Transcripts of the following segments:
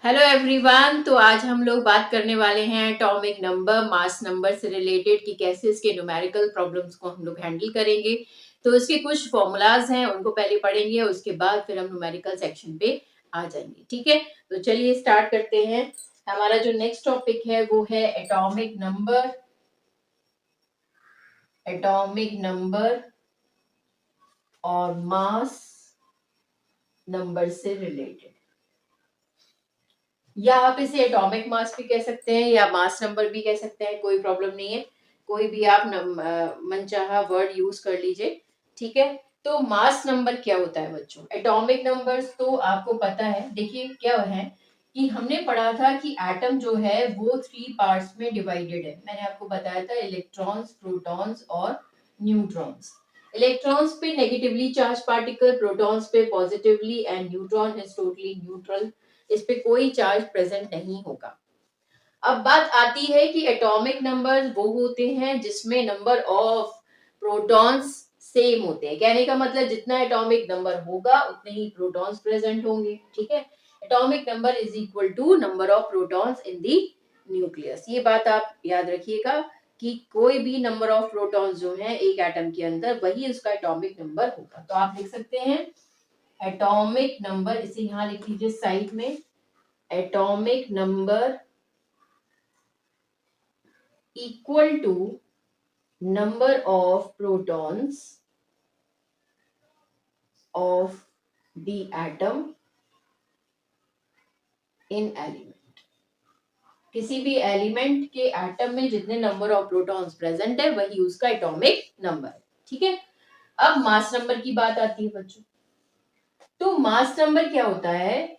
Hello everyone. तो आज हम लोग बात करने वाले हैं एटॉमिक नंबर मास नंबर से रिलेटेड कि कैसे इसके न्यूमेरिकल प्रॉब्लम्स को हम लोग हैंडल करेंगे। तो इसके कुछ फॉर्मूलाज हैं, उनको पहले पढ़ेंगे, उसके बाद फिर हम न्यूमेरिकल सेक्शन पे आ जाएंगे। ठीक है, तो चलिए स्टार्ट करते हैं। हमारा जो नेक्स्ट टॉपिक है वो है एटॉमिक नंबर। एटॉमिक नंबर और मास नंबर से रिलेटेड, या आप इसे एटॉमिक मास भी कह सकते हैं या मास नंबर भी कह सकते हैं, कोई प्रॉब्लम नहीं है। कोई भी आप मनचाहा वर्ड यूज कर लीजिए। ठीक है, तो मास नंबर क्या होता है बच्चों? एटॉमिक नंबर्स तो आपको पता है। देखिए क्या है कि हमने पढ़ा था कि एटम जो है वो 3 पार्ट्स में डिवाइडेड है। मैंने आपको बताया था इलेक्ट्रॉन्स, प्रोटॉन्स और न्यूट्रॉन्स। इलेक्ट्रॉन्स पे नेगेटिवली चार्ज पार्टिकल, प्रोटॉन्स पे positively, and neutron is totally neutral, इस पे कोई चार्ज प्रेजेंट नहीं होगा। अब बात आती है कि एटॉमिक नंबर्स वो होते हैं जिसमें नंबर ऑफ प्रोटॉन्स सेम होते हैं। कहने का मतलब जितना एटॉमिक नंबर होगा उतने ही प्रोटॉन्स प्रेजेंट होंगे। ठीक है, atomic number is equal to number of protons in the nucleus. ये बात आप याद रखिएगा कि कोई भी नंबर ऑफ प्रोटॉन्स जो है एक एटम के अंदर, वही उसका एटॉमिक नंबर होगा। तो आप लिख सकते हैं एटॉमिक नंबर, इसे यहां लिख लीजिए साइड में। Atomic number equal to number of protons of the atom in element. किसी भी एलिमेंट के एटम में जितने नंबर ऑफ प्रोटॉन्स प्रेजेंट है वही उसका एटॉमिक नंबर है। ठीक है, अब मास नंबर की बात आती है बच्चों। तो मास नंबर क्या होता है?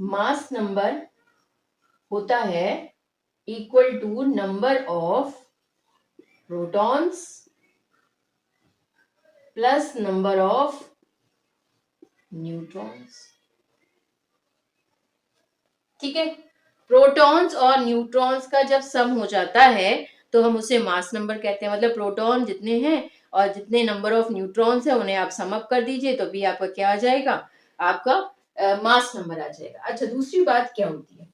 मास नंबर होता है equal to number of protons plus number of neutrons. ठीक है, प्रोटॉन्स और न्यूट्रॉन्स का जब सम हो जाता है तो हम उसे मास नंबर कहते हैं। मतलब प्रोटॉन जितने हैं और जितने नंबर ऑफ न्यूट्रॉन्स हैं उन्हें आप सम अप कर दीजिए तो भी आपका क्या आ जाएगा? आपका मास नंबर आ जाएगा। अच्छा, दूसरी बात क्या होती है?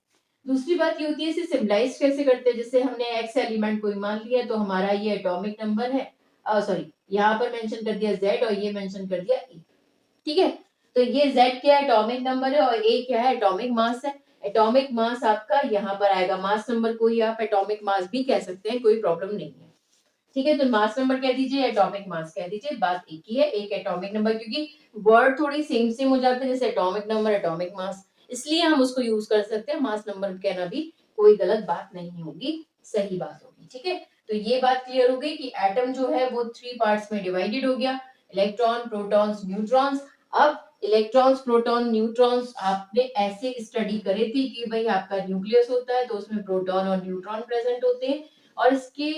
दूसरी बात ये होती है इसे सिम्बलाइज कैसे करते हैं। जैसे हमने एक्स एलिमेंट को मान लिया तो हमारा ये एटॉमिक नंबर है, सॉरी यहाँ पर मेंशन कर दिया जेड और ये मेंशन कर दिया ए। ठीक है, तो ये Z क्या है? एटॉमिक नंबर है, और A क्या है? एटॉमिक मास है। एटॉमिक मास आपका यहाँ पर आएगा। मास नंबर को ही आप एटॉमिक मास भी कह सकते हैं, कोई प्रॉब्लम नहीं है। ठीक है, तो मास नंबर कह दीजिए, एटॉमिक मास कह दीजिए, बात एक ही है। एक एटॉमिक नंबर, क्योंकि वर्ड थोड़ी सेम सेम हो जाते हैं, जैसे एटॉमिक नंबर, एटॉमिक मास, इसलिए हम उसको यूज कर सकते हैं। मास नंबर कहना भी कोई गलत बात नहीं होगी, सही बात होगी। ठीक है, तो ये बात क्लियर हो गई कि एटम जो है वो 3 पार्ट्स में डिवाइडेड हो गया, इलेक्ट्रॉन, प्रोटॉन्स, न्यूट्रॉन्स। अब इलेक्ट्रॉन्स, प्रोटॉन, न्यूट्रॉन्स आपने ऐसे स्टडी करे थे कि भाई आपका न्यूक्लियस होता है तो उसमें प्रोटॉन और न्यूट्रॉन प्रेजेंट होते हैं, और इसके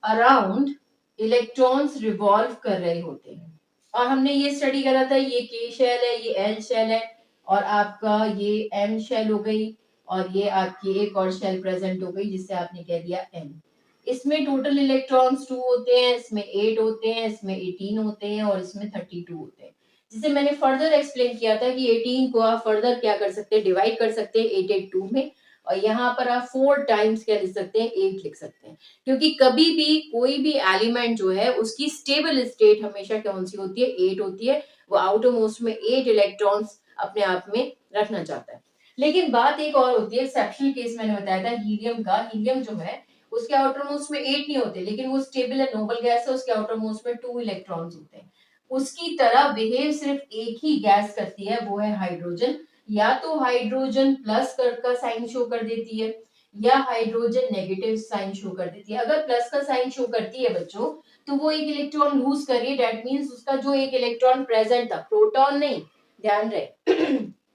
अराउंड इलेक्ट्रॉन्स रिवॉल्व कर रहे होते हैं। और हमने ये स्टडी करा था, ये के शेल है, ये एल शेल है, और आपका ये एम शेल हो गई, और ये आपकी एक और शेल प्रेजेंट हो गई जिससे आपने कह दिया एन। इसमें टोटल इलेक्ट्रॉन्स 2 होते हैं, इसमें 8 होते हैं, इसमें 18 होते हैं, और इसमें 32 होते हैं। जिसे मैंने फर्दर एक्सप्लेन किया था कि 18 को आप फर्दर क्या कर सकते हैं, डिवाइड कर सकते हैं 8 8 2 में, और यहाँ पर आप 4 टाइम्स क्या लिख सकते हैं, 8 लिख सकते हैं। क्योंकि कभी भी कोई भी एलिमेंट जो है उसकी स्टेबल स्टेट हमेशा कौन सी होती है? 8 होती है। वो आउटरमोस्ट में 8 इलेक्ट्रॉन्स अपने आप में रखना चाहता है। लेकिन बात एक और होती है, एक्सेप्शनल केस मैंने बताया था हीलियम का। हीलियम जो है उसके आउटरमोस्ट में 8 नहीं होते, लेकिन वो स्टेबल है, नोबल गैस है, उसके आउटरमोस्ट में 2 इलेक्ट्रॉन्स होते हैं। उसकी तरह बिहेव सिर्फ एक ही गैस करती है, वो है हाइड्रोजन। या तो हाइड्रोजन प्लस का साइन शो कर देती है, या हाइड्रोजन नेगेटिव साइन शो कर देती है। अगर प्लस का साइन शो करती है बच्चों, तो वो एक इलेक्ट्रॉन लूज कर रही है। दैट मींस उसका जो एक इलेक्ट्रॉन प्रेजेंट था, प्रोटॉन नहीं, ध्यान रहे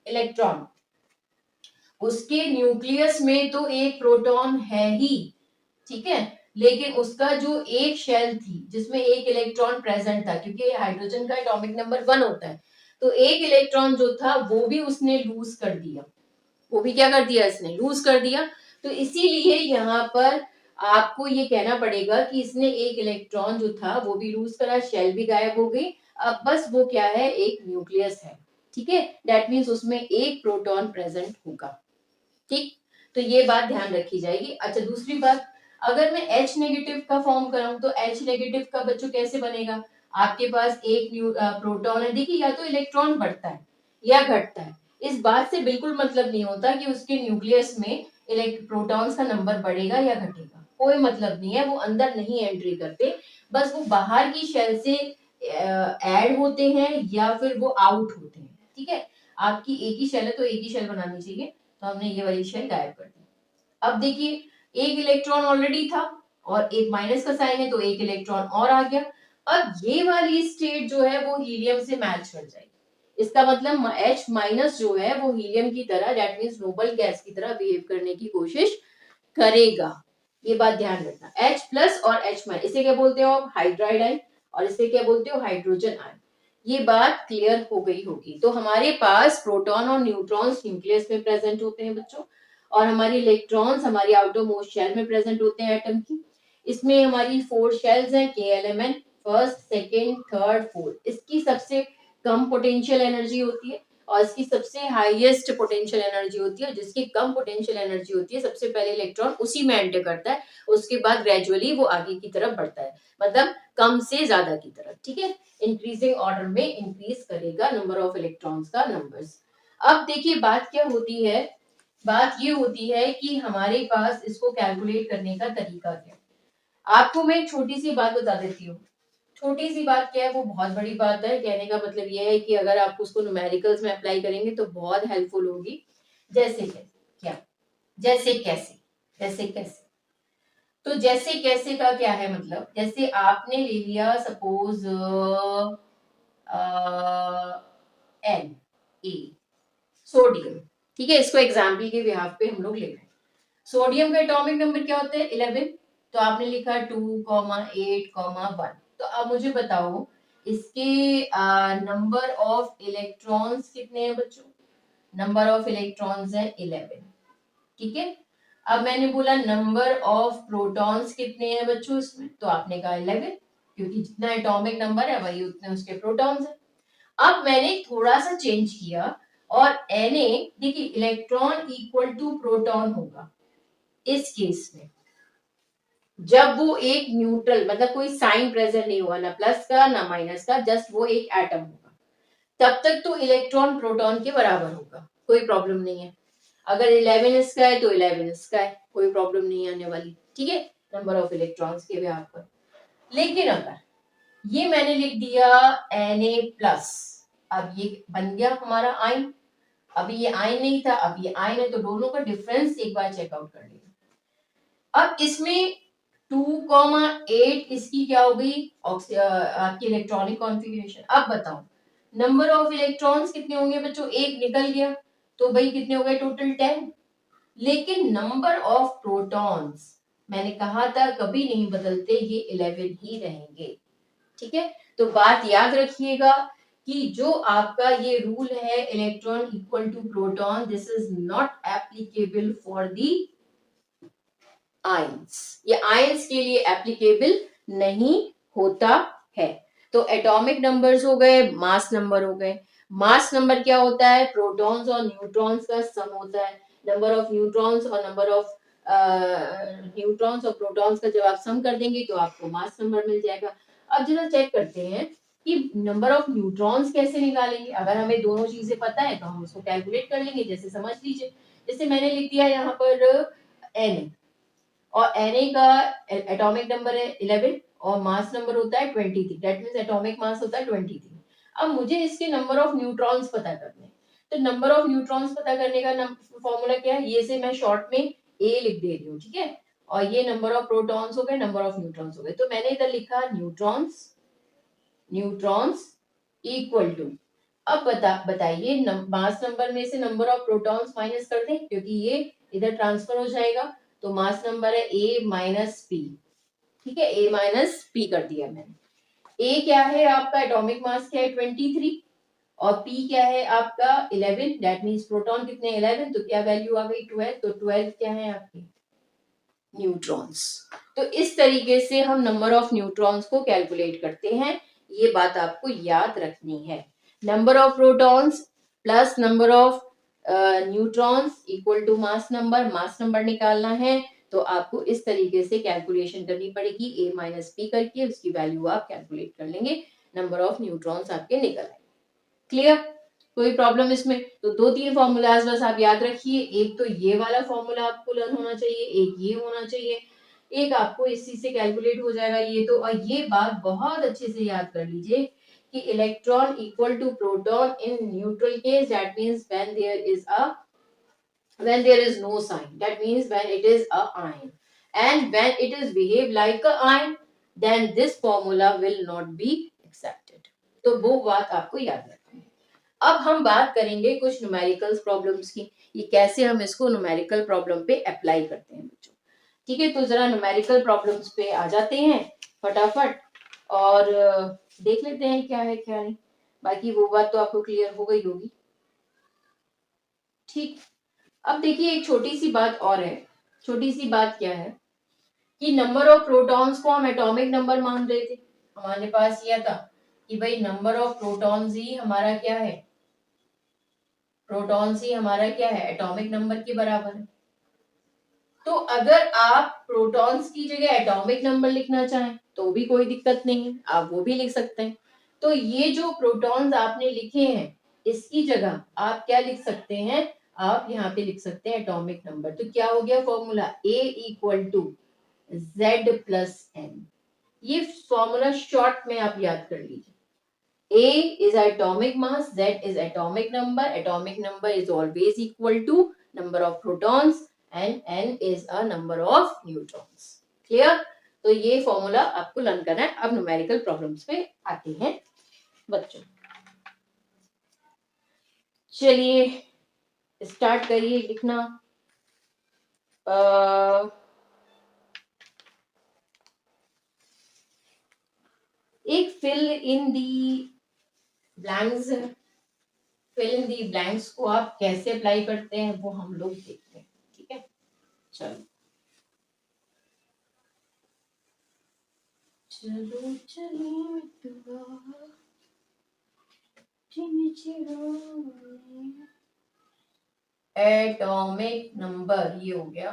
इलेक्ट्रॉन, उसके न्यूक्लियस में तो एक प्रोटॉन है ही, ठीक है, लेकिन उसका जो एक शेल थी जिसमें एक इलेक्ट्रॉन प्रेजेंट था, क्योंकि हाइड्रोजन का एटॉमिक नंबर 1 होता है, तो एक इलेक्ट्रॉन जो था वो भी उसने लूज कर दिया। वो भी क्या कर दिया? इसने लूज कर दिया। तो इसीलिए यहाँ पर आपको ये कहना पड़ेगा कि इसने एक इलेक्ट्रॉन जो था वो भी लूज करा, शेल भी गायब हो गई। अब बस वो क्या है? एक न्यूक्लियस है। ठीक है, दैट मीन्स उसमें एक प्रोटॉन प्रेजेंट होगा। ठीक, तो ये बात ध्यान रखी जाएगी। अच्छा दूसरी बात, अगर मैं H नेगेटिव का फॉर्म कराऊं तो H नेगेटिव का बच्चों कैसे बनेगा? आपके पास एक प्रोटॉन है, देखिए या तो इलेक्ट्रॉन बढ़ता है या घटता है, इस बात से बिल्कुल मतलब नहीं होता कि उसके न्यूक्लियस में प्रोटॉन्स का नंबर बढ़ेगा या घटेगा, कोई मतलब नहीं है, वो अंदर नहीं एंट्री करते, बस वो बाहर की शेल से ऐड होते हैं या फिर वो आउट होते हैं। ठीक है, आपकी एक ही शेल है तो एक ही शेल बनानी चाहिए, तो हमने ये वाली शेल गायब कर दी। अब देखिए एक इलेक्ट्रॉन ऑलरेडी था और एक माइनस का साइन है तो एक इलेक्ट्रॉन और आ गया। अब ये वाली स्टेट जो है वो हीलियम से मैच कर जाएगी, इसका मतलब H माइनस जो है वो हीलियम की तरह, दैट मींस नोबल गैस की तरह बिहेव करने की कोशिश करेगा। ये बात ध्यान रखना, H प्लस और H माइनस, इसे क्या बोलते हो आप? हाइड्राइड आयन, और इसे क्या बोलते हो? Hydrogen ion. ये बात क्लियर हो गई होगी। तो हमारे पास प्रोटॉन और न्यूट्रॉन्स न्यूक्लियस में प्रेजेंट होते हैं बच्चों, और हमारे इलेक्ट्रॉन्स हमारी आउटर मोस्ट शेल में प्रेजेंट होते हैं एटम की। इसमें हमारी 4 शेल्स हैं, KLMN, first, second, third, fourth. इसकी सबसे कम पोटेंशियल एनर्जी होती है और इसकी सबसे हाईएस्ट पोटेंशियल एनर्जी होती है। जिसकी कम पोटेंशियल एनर्जी होती है, सबसे पहले इलेक्ट्रॉन उसी में एंटर करता है, उसके बाद ग्रेजुअली वो आगे की तरफ बढ़ता है, मतलब कम से ज्यादा की तरफ। ठीक है, इंक्रीजिंग ऑर्डर में इंक्रीज करेगा नंबर ऑफ इलेक्ट्रॉन्स का नंबर्स। अब देखिए बात क्या होती है, बात ये होती है कि हमारे पास इसको कैलकुलेट करने का तरीका क्या है। आपको मैं एक छोटी सी बात बता देती हूँ। छोटी सी बात क्या है, वो बहुत बड़ी बात है, कहने का मतलब ये है कि अगर आप उसको न्यूमेरिकल्स में अप्लाई करेंगे तो बहुत हेल्पफुल होगी। जैसे कैसे, क्या, जैसे कैसे, जैसे कैसे, तो जैसे कैसे का क्या है मतलब, जैसे आपने ले लिया सपोज एन ए सोडियम, ठीक है, इसको एग्जाम्पल के बिहाफ पे हम लोग ले रहे हैं। सोडियम का एटॉमिक नंबर क्या होता है? 11। तो आपने लिखा 2,8,1। तो अब मुझे बताओ इसके नंबर ऑफ इलेक्ट्रॉन्स कितने हैं बच्चों? नंबर ऑफ इलेक्ट्रॉन्स है 11। ठीक है, अब मैंने बोला नंबर ऑफ प्रोटॉन्स कितने हैं बच्चों इसमें, तो आपने कहा 11, क्योंकि जितना एटॉमिक नंबर है वही उतने उसके प्रोटॉन्स है। अब मैंने थोड़ा सा चेंज किया और Na, देखिए इलेक्ट्रॉन इक्वल टू प्रोटॉन होगा इस केस में जब वो एक न्यूट्रल, मतलब कोई साइन प्रेजेंट नहीं होगा, ना प्लस का ना माइनस का, जस्ट वो एक एटम होगा, तब तक तो इलेक्ट्रॉन प्रोटॉन के बराबर होगा, कोई प्रॉब्लम नहीं है। अगर 11 इसका है तो 11 इसका है, कोई प्रॉब्लम नहीं आने वाली। ठीक है, नंबर ऑफ इलेक्ट्रॉन्स के बिहाफ पर। लेकिन अगर ये मैंने लिख दिया Na प्लस, अब ये बन गया हमारा आयन, अभी ये आयन नहीं था, अब ये आयन है, तो दोनों का डिफरेंस एक बार चेकआउट कर लेंगे। अब इसमें 2,8 इसकी क्या हो गई? आपकी इलेक्ट्रॉनिक कॉन्फ़िगरेशन। अब बताओ नंबर ऑफ इलेक्ट्रॉन्स कितने होंगे बच्चों? एक निकल गया, तो भाई कितने हो गए टोटल? 10। लेकिन नंबर ऑफ प्रोटॉन्स मैंने कहा था कभी नहीं बदलते, ये 11 ही रहेंगे। ठीक है, तो बात याद रखिएगा कि जो आपका ये रूल है electron equal to proton, this is not applicable for the ions, ये आयंस के लिए एप्लीकेबल नहीं होता है। तो एटॉमिक नंबर्स हो गए, मास नंबर हो गए। मास नंबर क्या होता है? प्रोटॉन्स और न्यूट्रॉन्स का सम होता है। नंबर ऑफ न्यूट्रॉन्स और नंबर ऑफ न्यूट्रॉन्स और प्रोटॉन्स का जब आप सम कर देंगे तो आपको मास नंबर मिल जाएगा। अब जरा चेक करते हैं कि नंबर ऑफ न्यूट्रॉन्स कैसे निकालेंगे। अगर हमें दोनों चीजें पता है तो हम उसको कैलकुलेट कर लेंगे। जैसे समझ लीजिए, जैसे मैंने लिख दिया यहाँ पर एन, और Na का एटॉमिक नंबर है 11 और मास नंबर होता है 23, दैट मींस एटॉमिक मास होता है 23। अब मुझे इसके नंबर ऑफ न्यूट्रॉन्स पता करने हैं, तो नंबर ऑफ न्यूट्रॉन्स पता करने का फॉर्मूला क्या है? ये से मैं शॉर्ट में A लिख दे रही हूँ, ठीक है, और ये नंबर ऑफ प्रोटॉन्स हो गए, नंबर ऑफ न्यूट्रॉन्स हो गए। तो मैंने इधर लिखा न्यूट्रॉन्स, न्यूट्रॉन्स इक्वल टू, अब बताइए मास नंबर में से नंबर ऑफ प्रोटॉन्स माइनस कर दें, क्योंकि ये इधर ट्रांसफर हो जाएगा, तो मास नंबर है A माइनस पी। ठीक है, A माइनस पी कर दिया मैंने। A क्या है आपका? एटॉमिक मास क्या है? 23, और P क्या है आपका? 11, दैट मींस प्रोटॉन कितने? 11, तो क्या वैल्यू आ गई? 12। तो 12 क्या है आपके? न्यूट्रॉन्स। तो इस तरीके से हम नंबर ऑफ न्यूट्रॉन्स को कैलकुलेट करते हैं, ये बात आपको याद रखनी है। Number of protons plus number of neutrons equal to mass number निकालना है तो आपको इस तरीके से कैलकुलेशन करनी पड़ेगी, a माइनस बी करके उसकी वैल्यू आप कैलकुलेट कर लेंगे, नंबर ऑफ न्यूट्रॉन्स आपके निकल आएंगे। क्लियर? कोई प्रॉब्लम इसमें? तो 2-3 फॉर्मूलाज बस आप याद रखिए, एक तो ये वाला फॉर्मूला आपको लर्न होना चाहिए, एक ये होना चाहिए, एक आपको इसी से कैलकुलेट हो जाएगा ये तो। और ये बात बहुत अच्छे से याद कर लीजिए कि electron equal to proton in neutral case, that means when there is no sign, that means when it is a ion, and when it is behave like a ion, then this formula will not be accepted. तो वो बात आपको याद रखनी है। अब हम बात करेंगे कुछ न्यूमेरिकल प्रॉब्लम्स की, ये कैसे हम इसको न्यूमेरिकल प्रॉब्लम पे अप्लाई करते हैं बच्चों। ठीक है, तो जरा न्यूमेरिकल प्रॉब्लम्स पे आ जाते हैं फटाफट और देख लेते हैं क्या है क्या नहीं। बाकी वो बात तो आपको क्लियर हो गई होगी। ठीक, अब देखिए एक छोटी सी बात और है। छोटी सी बात क्या है कि नंबर ऑफ प्रोटॉन्स को हम एटॉमिक नंबर मान रहे थे। हमारे पास यह था कि भाई नंबर ऑफ प्रोटॉन्स ही हमारा क्या है, प्रोटॉन्स ही हमारा क्या है, एटॉमिक नंबर के बराबर है। तो अगर आप प्रोटॉन्स की जगह एटॉमिक नंबर लिखना चाहें तो भी कोई दिक्कत नहीं है, आप वो भी लिख सकते हैं। तो ये जो प्रोटॉन्स आपने लिखे हैं इसकी जगह आप क्या लिख सकते हैं, आप यहाँ पे लिख सकते हैं एटॉमिक नंबर। तो क्या हो गया formula, A equal to Z plus N. ये फॉर्मूला शॉर्ट में आप याद कर लीजिए। A is atomic mass, Z is atomic number. Atomic number is always equal to number of protons and N is a number of neutrons. Clear? तो ये formula आपको learn करना है। अब न्यूमेरिकल प्रॉब्लम्स पे आते हैं बच्चों। चलिए स्टार्ट करिए लिखना। एक फिल इन दी ब्लैंक्स है, फिल इन दी ब्लैंक्स को आप कैसे अप्लाई करते हैं वो हम लोग देखते हैं। ठीक है, चलो चलो चले एटॉमिक नंबर, ये हो गया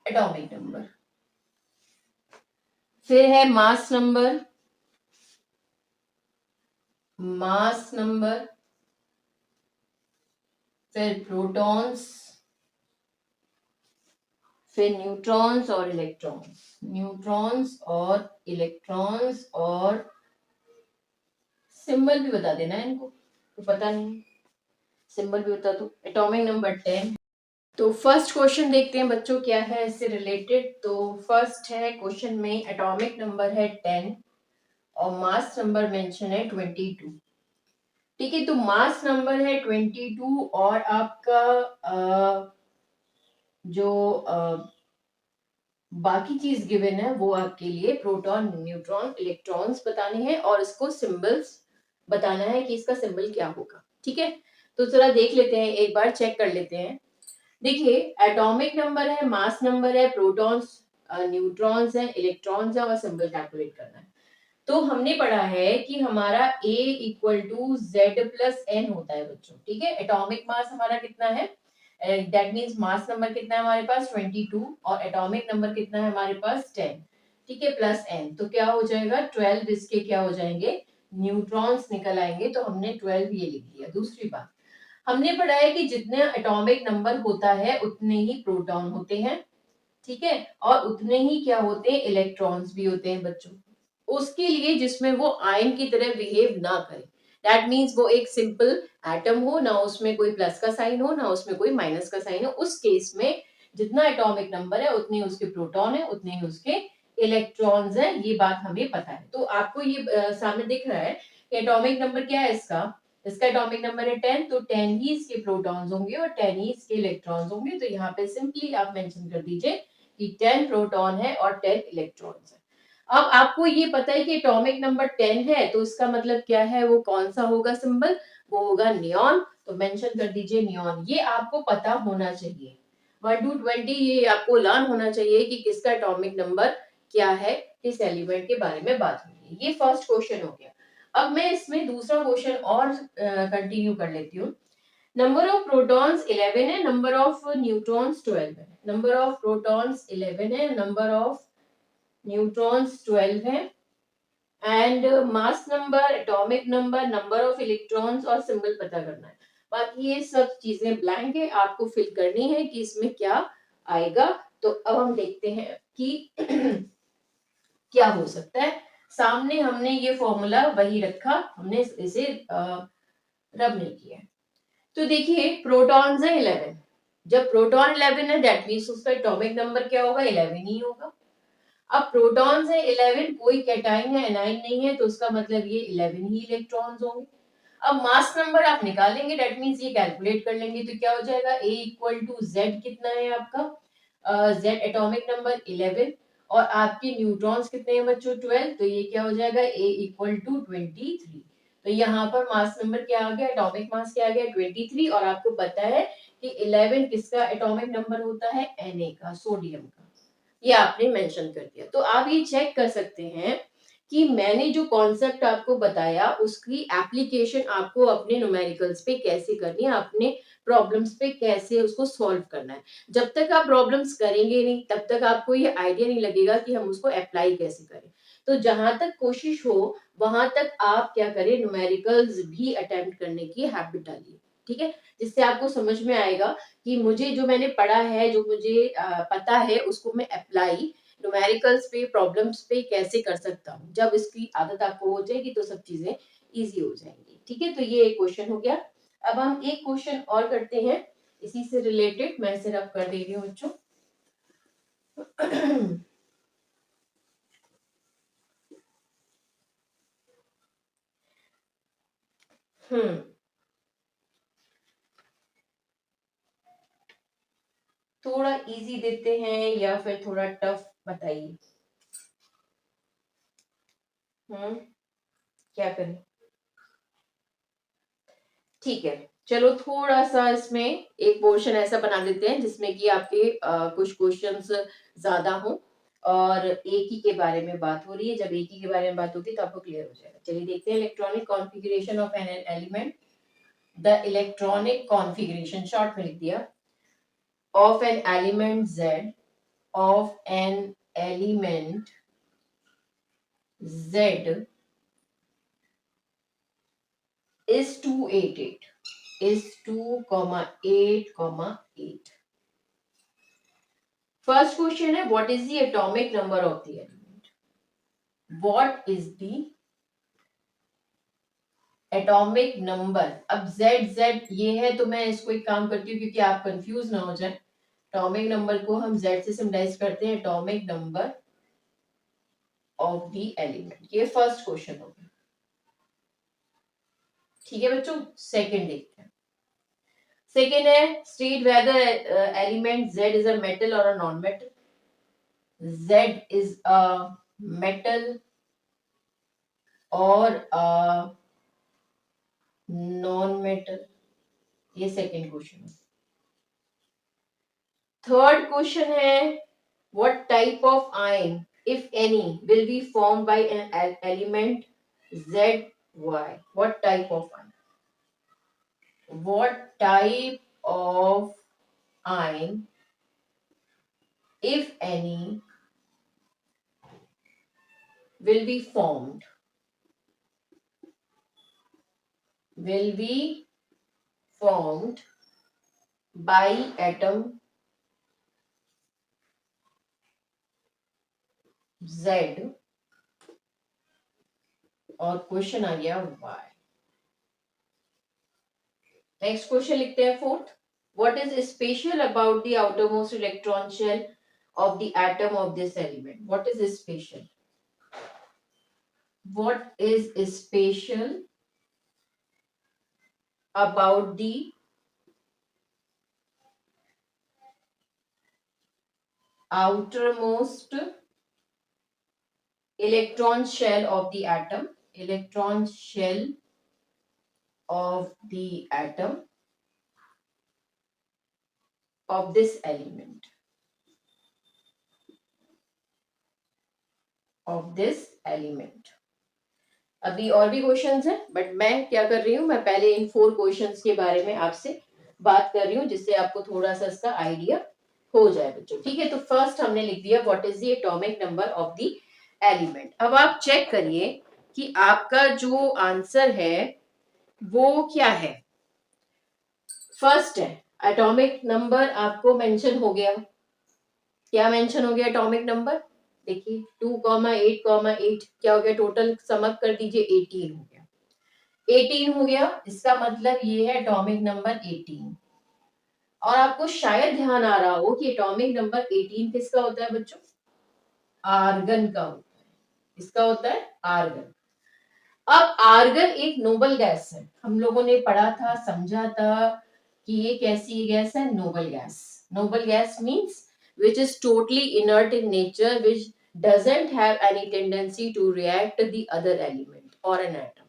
एटॉमिक नंबर। फिर है मास नंबर, मास नंबर, फिर प्रोटॉन्स, फिर न्यूट्रॉन्स और इलेक्ट्रॉन्स, न्यूट्रॉन्स और इलेक्ट्रॉन्स, और सिंबल भी बता देना है इनको, तो पता नहीं सिंबल भी बता दो। Atomic number 10। तो फर्स्ट क्वेश्चन देखते हैं बच्चों क्या है इससे रिलेटेड। तो फर्स्ट है क्वेश्चन में एटॉमिक नंबर है 10 और मास नंबर मेंशन है 22। ठीक है, तो मास नंबर है 22 और आपका जो बाकी चीज गिवन है वो आपके लिए प्रोटॉन, न्यूट्रॉन, इलेक्ट्रॉन्स बताने हैं और इसको सिंबल्स बताना है कि इसका सिंबल क्या होगा। ठीक है, तो जरा देख लेते हैं, एक बार चेक कर लेते हैं। देखिए एटॉमिक नंबर है, मास नंबर है, प्रोटॉन्स, न्यूट्रॉन्स है, इलेक्ट्रॉन्स है और सिंबल कैलकुलेट करना है। तो हमने पढ़ा है कि हमारा A equal to Z plus N होता है बच्चों। ठीक है, एटॉमिक मास हमारा कितना है, दैट मींस मास नंबर कितना है हमारे पास 22 और एटॉमिक नंबर कितना है हमारे पास 10। ठीक है, प्लस एन, तो क्या हो जाएगा 12, इसके क्या हो जाएंगे न्यूट्रॉन्स निकल आएंगे, तो हमने 12 ये लिख दिया। दूसरी बात हमने पढ़ा है कि जितने एटॉमिक नंबर होता है उतने ही प्रोटॉन होते हैं। ठीक है, और उतने ही क्या होते हैं इलेक्ट्रॉन्स भी होते हैं बच्चों। उसके लिए जिसमें वो आयन की तरह बिहेव ना करे, दैट मींस वो एक सिंपल एटम हो, ना उसमें कोई प्लस का साइन हो ना उसमें कोई माइनस का साइन हो, उस केस में जितना एटॉमिक नंबर है उतने उसके प्रोटॉन है उतने ही उसके इलेक्ट्रॉन्स हैं। ये बात हमें पता है। तो आपको ये सामने दिख रहा है कि एटॉमिक नंबर क्या है इसका, इसका एटॉमिक नंबर है 10, तो 10 ही इसके प्रोटॉन्स होंगे और 10 ही इसके इलेक्ट्रॉन्स होंगे। तो यहाँ पे सिंपली आप मेंशन कर दीजिए कि 10 प्रोटॉन है और 10 इलेक्ट्रॉन्स है। अब आपको ये पता है कि एटॉमिक नंबर 10 है तो इसका मतलब क्या है, वो कौन सा होगा सिंबल, वो होगा नियॉन। तो मेंशन कर दीजिए नियॉन। ये आपको पता होना चाहिए, 1 to 20 ये आपको लर्न होना चाहिए कि किसका एटॉमिक नंबर क्या है, किस एलिमेंट के बारे में बात हो रही है। ये फर्स्ट क्वेश्चन हो गया। अब मैं इसमें दूसरा क्वेश्चन और कंटिन्यू कर लेती हूँ। नंबर ऑफ प्रोटॉन्स 11 है, नंबर ऑफ न्यूट्रॉन्स 12 है। नंबर ऑफ प्रोटॉन्स 11 है, नंबर ऑफ न्यूट्रॉन्स 12 है, and mass number, atomic number, number of electrons और सिंबल पता करना है। बाकी ये सब चीजें ब्लैंक है, आपको फिल करनी है कि इसमें क्या आएगा। तो अब हम देखते हैं कि क्या हो सकता है। सामने हमने ये फॉर्मूला वही रखा, हमने इसे रब नहीं किया। तो देखिए प्रोटॉन्स है 11, जब प्रोटॉन 11 है दैट मीन्स उसका एटॉमिक नंबर क्या होगा, 11 ही होगा। अब प्रोटॉन्स है 11, कोई कैटाइन या एनाइन नहीं है, तो उसका मतलब ये 11 ही इलेक्ट्रॉन्स होंगे। अब मास नंबर आप निकालेंगे, दैट मीन्स ये कैलकुलेट कर लेंगे, तो क्या हो जाएगा, A इक्वल टू जेड कितना है आपका, जेड एटॉमिक नंबर 11, और आपके न्यूट्रॉन्स कितने हैं बच्चों, 12, तो ये क्या हो जाएगा, A इक्वल टू 23। तो यहाँ पर मास नंबर क्या आ गया, एटॉमिक मास क्या आ गया, 23, और आपको पता है कि 11 किसका एटॉमिक नंबर होता है, Na का, सोडियम का। ये आपने मेंशन कर दिया। तो आप ये चेक कर सकते हैं कि मैंने जो कॉन्सेप्ट आपको बताया उसकी एप्लीकेशन आपको अपने न्यूमेरिकल्स पे कैसे करनी है, अपने प्रॉब्लम्स पे कैसे उसको सॉल्व करना है। जब तक आप प्रॉब्लम्स करेंगे नहीं तब तक आपको ये आइडिया नहीं लगेगा कि हम उसको अप्लाई कैसे करें। तो जहां तक कोशिश हो वहां तक आप क्या करें, न्यूमेरिकल्स भी अटेम्प्ट करने की हैबिट डालिए, ठीक है, जिससे आपको समझ में आएगा कि मुझे जो मैंने पढ़ा है, जो मुझे पता है, उसको मैं अप्लाई न्यूमेरिकल्स पे, प्रॉब्लम्स पे कैसे कर सकता हूँ। जब इसकी आदत आपको हो जाएगी तो सब चीजें इजी हो जाएंगी, ठीक है। तो ये एक क्वेश्चन हो गया। अब हम एक क्वेश्चन और करते हैं इसी से रिलेटेड, मैं इसे रब कर दे रही हूँ बच्चों। हम्म, थोड़ा इजी देते हैं या फिर थोड़ा टफ, बताइए। क्या करें, ठीक है। चलो थोड़ा सा इसमें एक पोर्शन ऐसा बना देते हैं जिसमें कि आपके कुछ क्वेश्चंस ज्यादा हो, और एक ही के बारे में बात हो रही है। जब एक ही के बारे में बात होती है तो आपको क्लियर हो जाएगा। चलिए देखते हैं, electronic configuration of an element, the electronic configuration, short में लिख दिया, of an element Z, of an element Z is 288, is 2,8,8। First question है, what is the atomic number of the element? What is the atomic number? अब Z Z ये है, तो मैं इसको एक काम करती हूँ क्योंकि आप कंफ्यूज ना हो जाए। एटॉमिक नंबर को हम Z से सिम्बलाइज करते हैं, atomic number of the element. ये फर्स्ट क्वेश्चन हो गया, ठीक है बच्चों। सेकंड देखते हैं। सेकंड है, state whether element Z is a metal or a non-metal. Z is a metal or a non-metal, ये सेकेंड क्वेश्चन है। थर्ड क्वेश्चन है, what type of ion if any will be form by an element Z Y? What type of ion, what type of ion if any will be formed, will be formed by atom Z, और question आ गया Y। Next question लिखते हैं fourth, what is special about the outermost electron shell of the atom of this element? What is special? What is special about the outermost electron shell of the atom? Electron shell of the atom of this element. Of this element. अभी और भी questions हैं, but मैं क्या कर रही हूँ, मैं पहले इन 4 क्वेश्चंस के बारे में आपसे बात कर रही हूँ, जिससे आपको थोड़ा सा इसका आइडिया हो जाए बच्चों। ठीक है, तो फर्स्ट हमने लिख दिया what is the atomic number of the element. अब आप चेक करिए कि आपका जो आंसर है वो क्या है। फर्स्ट है एटॉमिक नंबर, आपको मेंशन हो गया। क्या मेंशन हो गया एटॉमिक नंबर? देखिए 2,8,8 क्या हो गया, टोटल समअप कर दीजिए, 18 हो गया। 18 हो गया, इसका मतलब ये है एटॉमिक नंबर 18। और आपको शायद ध्यान आ रहा हो कि एटॉमिक नंबर 18 किसका होता है बच्चों? आर्गन का होता है। इसका होता है आर्गन। अब आर्गन एक नोबल गैस है, हम लोगों ने पढ़ा था, समझा था कि ये कैसी गैस है, noble gas. Noble gas means which is totally inert in nature, which doesn't have any tendency to react the other element or an atom।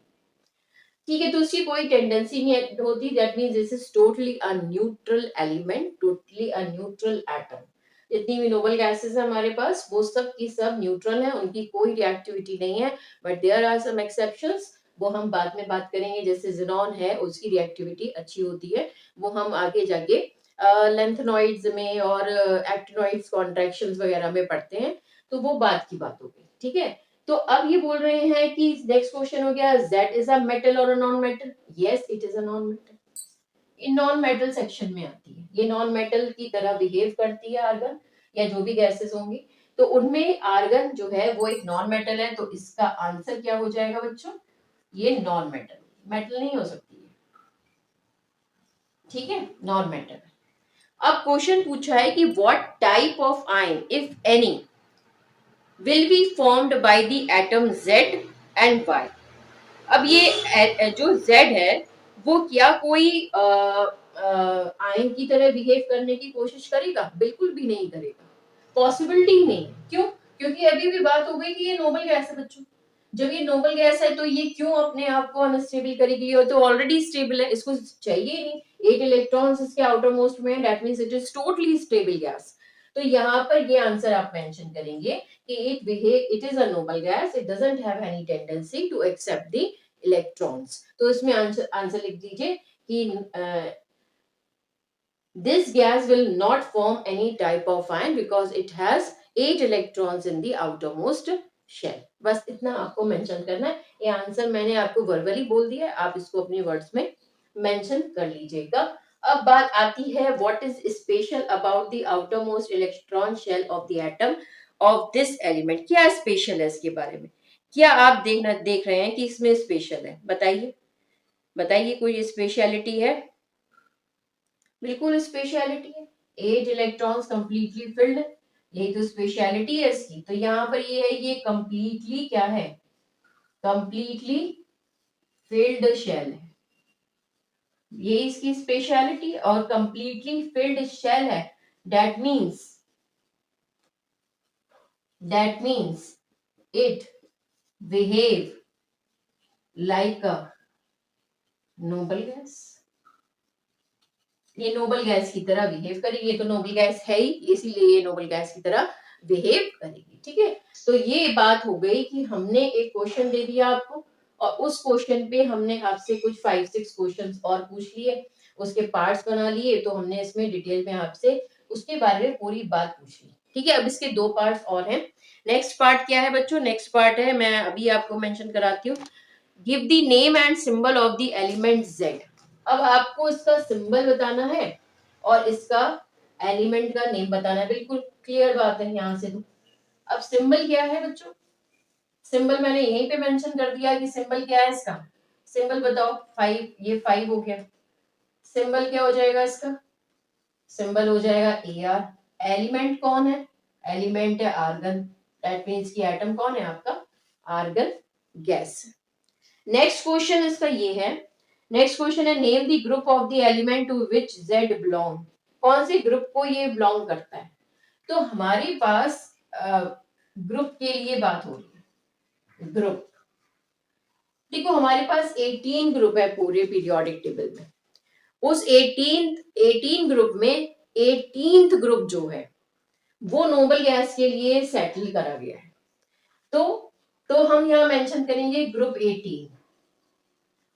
ठीक है, तो उसकी कोई टेंडेंसी नहीं होती, that means this is totally a neutral element, totally a neutral atom. जितनी भी noble gases है हमारे पास वो सब की सब न्यूट्रल है, उनकी कोई रिएक्टिविटी नहीं है, but there are some exceptions, वो हम बाद में बात करेंगे। जैसे ज़ीनॉन है, उसकी रिएक्टिविटी अच्छी होती है, वो हम आगे जाके लेंथेनॉइड्स में और एक्टिनॉइड्स कॉन्ट्रैक्शंस वगैरह में पढ़ते हैं, तो वो बात की बात होगी। ठीक है, तो अब ये बोल रहे हैं कि नेक्स्ट क्वेश्चन हो गया, Z इज अ मेटल और a non metal? Yes, it is a non metal. In non metal section में आती है, ये नॉन मेटल की तरह बिहेव करती है आर्गन या जो भी गैसेस होंगी, तो उनमें आर्गन जो है वो एक नॉन मेटल है, तो इसका आंसर क्या हो जाएगा बच्चों? ये नॉन मेटल, मेटल नहीं हो सकती है। ठीक है, नॉन मेटल। अब क्वेश्चन पूछा है कि what type of ion if any will be formed by the atom Z and Y। अब ये जो Z है वो क्या कोई आयन की तरह बिहेव करने की कोशिश करेगा? बिल्कुल भी नहीं करेगा, पॉसिबिलिटी ही नहीं है। क्यों? क्योंकि अभी भी बात हो गई कि ये नोबल गैस है बच्चों। जब ये नोबल गैस है तो ये क्यों अपने आप को अनस्टेबल करेगी? ये तो ऑलरेडी स्टेबल है, इसको चाहिए ही नहीं। 8 इलेक्ट्रॉन्स इसके आउटर मोस्ट में, that means it is totally stable gas. तो यहाँ पर ये आंसर आप मेंशन करेंगे कि it is a noble gas, it doesn't have any tendency to accept the electrons. तो इसमें आंसर लिख दीजिए कि this gas will not form any type of ion because it has 8 electrons in the outermost shell। बस इतना आपको mention करना है। ये आंसर मैंने आपको वर्बली बोल दिया है, आप इसको अपने वर्ड्स में मेंशन कर लीजिएगा। अब बात आती है what is special about the outermost electron shell of the atom of this element. क्या स्पेशल है इसके बारे में? क्या आप देख रहे हैं कि इसमें स्पेशल है? बताइए, बताइए कोई स्पेशलिटी है? बिल्कुल स्पेशलिटी है, 8 इलेक्ट्रॉन्स कंप्लीटली फिल्ड, यही तो स्पेशलिटी है इसकी। तो यहाँ पर ये है, ये कंप्लीटली क्या है, कंप्लीटली फिल्ड शेल है, ये इसकी स्पेशलिटी। और कंप्लीटली फिल्ड शेल है, that means it behave like a noble gas. ये नोबल गैस की तरह बिहेव करेगी, ये तो नोबल गैस है ही, इसीलिए ये नोबल गैस की तरह बिहेव करेगी। ठीक है, तो ये बात हो गई कि हमने एक क्वेश्चन दे दिया आपको, और उस क्वेश्चन पे हमने आपसे कुछ 5-6 क्वेश्चंस और पूछ लिए, उसके पार्ट्स बना लिए, तो हमने इसमें डिटेल में आपसे उसके बारे में पूरी बात पूछ ली। ठीक है, अब इसके 2 पार्ट्स और हैं। नेक्स्ट पार्ट क्या है बच्चों? नेक्स्ट पार्ट है, मैं अभी आपको मेंशन कराती हूँ, give the name and symbol of the element Z। अब आपको इसका सिंबल बताना है और इसका एलिमेंट का नेम बताना है, बिल्कुल क्लियर बात है यहाँ से। तो अब सिंबल क्या है बच्चों? सिंबल मैंने यहीं पे मेंशन कर दिया कि सिंबल क्या है इसका। सिंबल बताओ, 5, ये 5 हो गया। सिंबल क्या हो जाएगा इसका? सिंबल हो जाएगा AR। एलिमेंट कौन है? एलिमेंट है आर्गन, दैट मींस कि एटम कौन है आपका? Argon gas. नेक्स्ट क्वेश्चन इसका ये है, नेक्स्ट क्वेश्चन है name the group of the element to which Z belong. कौन से ग्रुप को ये बिलोंग करता है? तो हमारे पास ग्रुप के लिए बात हो रही है। ग्रुप देखो, हमारे पास 18 ग्रुप है पूरे पीरियोडिक टेबल में। उस 18 ग्रुप में 18th ग्रुप जो है वो नोबल गैस के लिए सेटल करा गया है। तो तो हम यहाँ मेंशन करेंगे ग्रुप 18,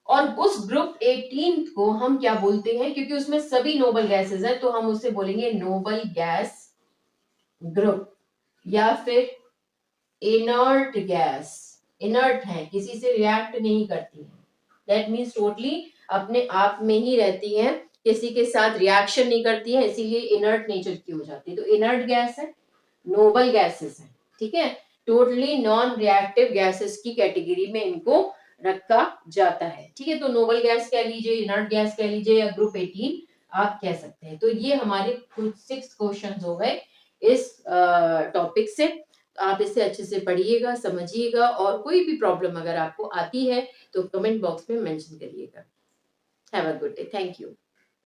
और उस ग्रुप 18 को हम क्या बोलते हैं, क्योंकि उसमें सभी नोबल गैसेस है, तो हम उसे बोलेंगे नोबल गैस ग्रुप, या फिर इनर्ट गैस। इनर्ट है, किसी से रिएक्ट नहीं करती है, दैट मीन्स टोटली अपने आप में ही रहती है, किसी के साथ रिएक्शन नहीं करती है, इसीलिए इनर्ट नेचर की हो जाती है। तो इनर्ट गैस है, नोबल गैसेस है, ठीक है, टोटली नॉन रिएक्टिव गैसेस की कैटेगरी में इनको रखा जाता है, ठीक है। तो नोबल गैस कह लीजिए, इनर्ट गैस कह लीजिए, या ग्रुप 18 आप कह सकते हैं। तो ये हमारे कुल 6 क्वेश्चंस हो गए इस टॉपिक से। आप इसे अच्छे से पढ़िएगा, समझिएगा, और कोई भी प्रॉब्लम अगर आपको आती है तो कमेंट बॉक्स में मेंशन करिएगा। Have a good day, thank you.